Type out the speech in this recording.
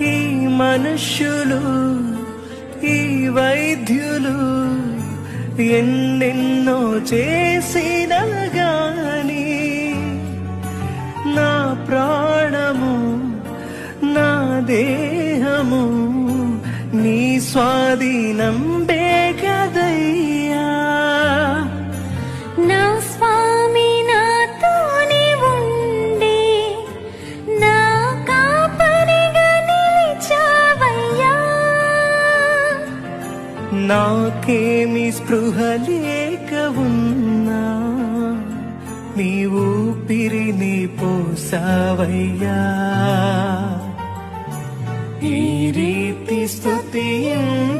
ఈ మనుష్యులు ఈ వైద్యులు ఎన్నెన్నో చేసిన గాని నా ప్రాణము నా దేహము నీ స్వాధీనం బేగదయ్యా. నా స్వామి నాతోనే ఉండి నా కాపరిగా నిలిచావయ్యా. నాకేమి స్పృహ లేక ఉన్నా నీ ఊపిరిని పోసావయ్యా. ఈ రీతి స్తుతించు